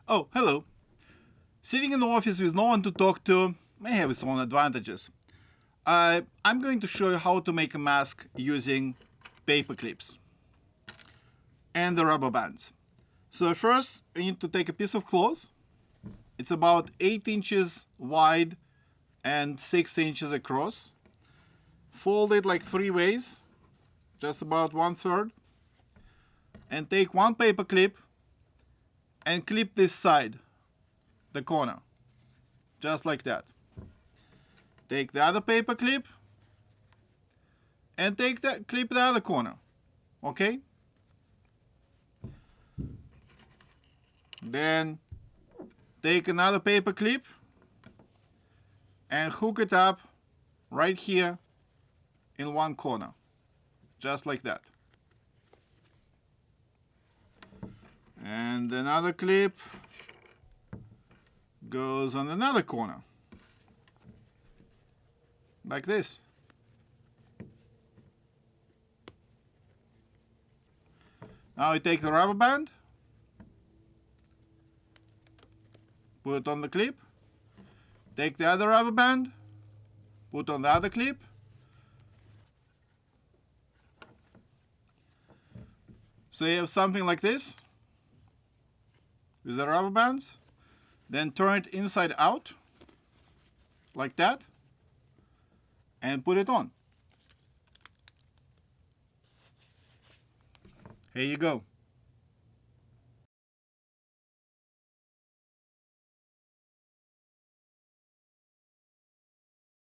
Oh, hello. Sitting in the office with no one to talk to may have its own advantages. I'm going to show you how to make a mask using paper clips and the rubber bands. So first, you need to take a piece of cloth. It's about 8 inches wide and 6 inches across. Fold it like 3 ways, just about 1/3. And take one paper clip and clip this side, the corner, just like that. Take the other paper clip and clip the other corner, okay? Then take another paper clip and hook it up right here in one corner, just like that. And another clip goes on another corner, like this. Now you take the rubber band, put it on the clip, take the other rubber band, put on the other clip, so you have something like this with the rubber bands. Then turn it inside out, like that, and put it on. Here you go.